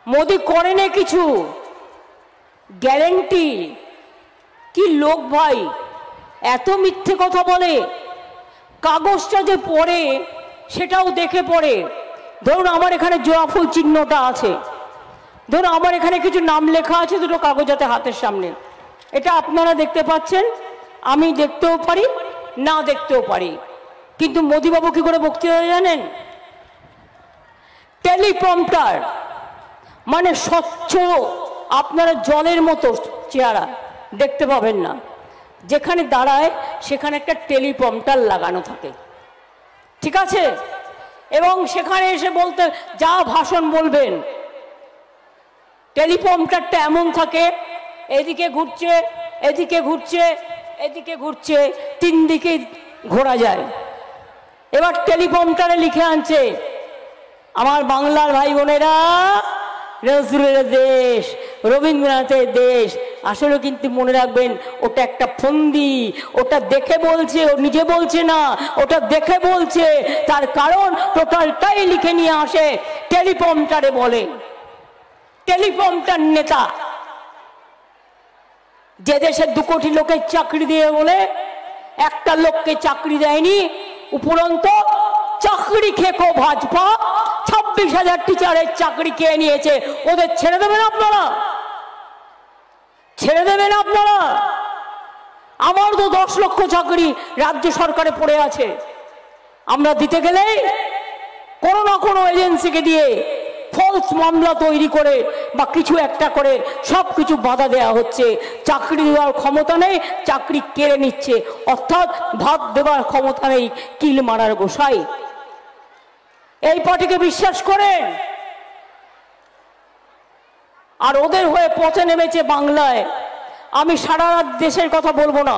মোদি করেনি কিছু, গ্যারেন্টি কি লোক ভাই, এত মিথ্যে কথা বলে। কাগজটা যে পড়ে সেটাও দেখে পড়ে। ধরুন আমার এখানে জোড়া ফুল চিহ্নটা আছে, ধরুন আমার এখানে কিছু নাম লেখা আছে দুটো কাগজাতে হাতের সামনে, এটা আপনারা দেখতে পাচ্ছেন, আমি দেখতেও পারি না দেখতেও পারি। কিন্তু মোদিবাবু কি করে বক্তৃতা জানেন? টেলিপ্রম্পটার, মানে স্বচ্ছ আপনারা জলের মতো চেহারা দেখতে পাবেন না, যেখানে দাঁড়ায় সেখানে একটা টেলিপ্রম্পটার লাগানো থাকে, ঠিক আছে? এবং সেখানে এসে বলতে যা ভাষণ বলবেন, টেলিপ্রম্পটারটা এমন থাকে এদিকে ঘুরছে এদিকে ঘুরছে এদিকে ঘুরছে, তিন দিকে ঘোরা যায়। এবার টেলিপ্রম্পটারে লিখে আনছে আমার বাংলার ভাই বোনেরা, নজরুলের দেশ, রবীন্দ্রনাথের দেশ। আসলে কিন্তু মনে রাখবেন ওটা একটা ফন্দি, ওটা দেখে বলছে, ও নিজে বলছে না, ওটা দেখে বলছে। তার কারণ টোটালটাই লিখে নিয়ে আসে টেলিপ্রম্পটারে বলে। টেলিপ্রম্পটার নেতা যে দেশে 2 কোটি লোকের চাকরি দিয়ে বলে একটা লোককে চাকরি দেয়নি, উপরন্ত চাকরি খেকো ভাজপা 26,000 টিচারের চাকরি খেয়ে নিয়েছে। ওদের ছেড়ে দেবেন আপনারা? ছেড়ে দেবেন আপনারা? আমার তো 10 লক্ষ চাকরি রাজ্য সরকারে পড়ে আছে, আমরা দিতে গেলেই কোনো না কোনো এজেন্সিকে দিয়ে ফলস মামলা তৈরি করে বা কিছু একটা করে সব কিছু বাধা দেওয়া হচ্ছে। চাকরি দেওয়ার ক্ষমতা নেই, চাকরি কেড়ে নিচ্ছে, অর্থাৎ ভাত দেওয়ার ক্ষমতা নেই, কিল মারার গোসাই। এই পার্টিকে বিশ্বাস করেন? আর ওদের হয়ে পথে নেমেছে বাংলায়। আমি সারা রাত দেশের কথা বলবো না,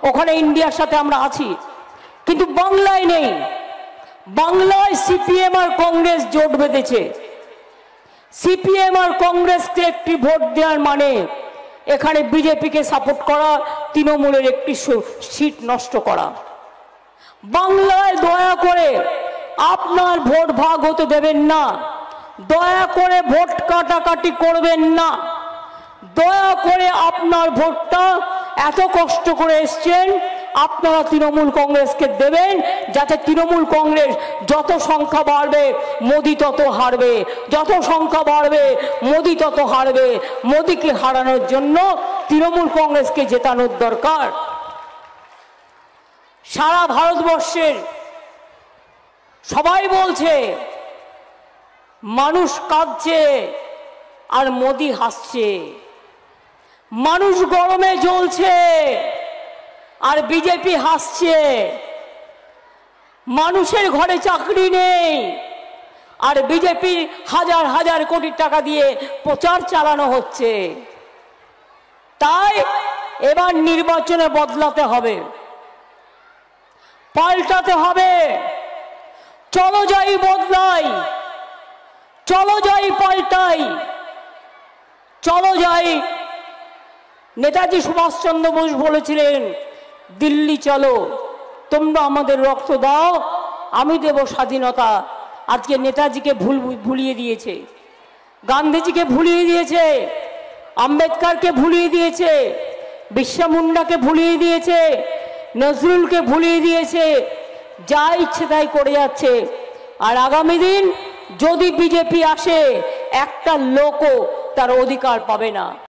ওখানে ইন্ডিয়ার সাথে আমরা আছি, কিন্তু বাংলায় নেই। বাংলায় সিপিএম আর কংগ্রেস জোট বেঁধেছে। সিপিএম আর কংগ্রেসকে একটি ভোট দেওয়ার মানে এখানে বিজেপিকে সাপোর্ট করা, তৃণমূলের একটি সিট নষ্ট করা। বাংলায় দয়া করে আপনার ভোট ভাগ হতে দেবেন না, দয়া করে ভোট কাটাকাটি করবেন না, দয়া করে আপনার ভোটটা এত কষ্ট করে এসছেন আপনারা তৃণমূল কংগ্রেসকে দেবেন, যাতে তৃণমূল কংগ্রেস যত সংখ্যা বাড়বে মোদি তত হারবে, যত সংখ্যা বাড়বে মোদি তত হারবে। মোদিকে হারানোর জন্য তৃণমূল কংগ্রেসকে জেতানোর দরকার। সারা ভারতবর্ষের সবাই বলছে মানুষ কাঁদছে আর মোদি হাসছে, মানুষ গরমে জ্বলছে আর বিজেপি হাসছে, মানুষের ঘরে চাকরি নেই আর বিজেপির হাজার হাজার কোটি টাকা দিয়ে প্রচার চালানো হচ্ছে। তাই এবার নির্বাচনে বদলাতে হবে, পাল্টাতে হবে। চলো যাই বদলাই, চলো যাই পাল্টাই, চলো যাই। নেতাজি সুভাষচন্দ্র বোস বলেছিলেন দিল্লি চলো, তোমরা আমাদের রক্ত দাও, আমি দেব স্বাধীনতা। আজকে নেতাজিকে ভুলিয়ে দিয়েছে, গান্ধীজিকে ভুলিয়ে দিয়েছে, আম্বেদকরকে ভুলিয়ে দিয়েছে, বিরসা মুন্ডাকে ভুলিয়ে দিয়েছে, নজরুলকে ভুলিয়ে দিয়েছে, যা ইচ্ছে তাই করে যাচ্ছে। আর আগামী দিন যদি বিজেপি আসে একটা লোকও তার অধিকার পাবে না।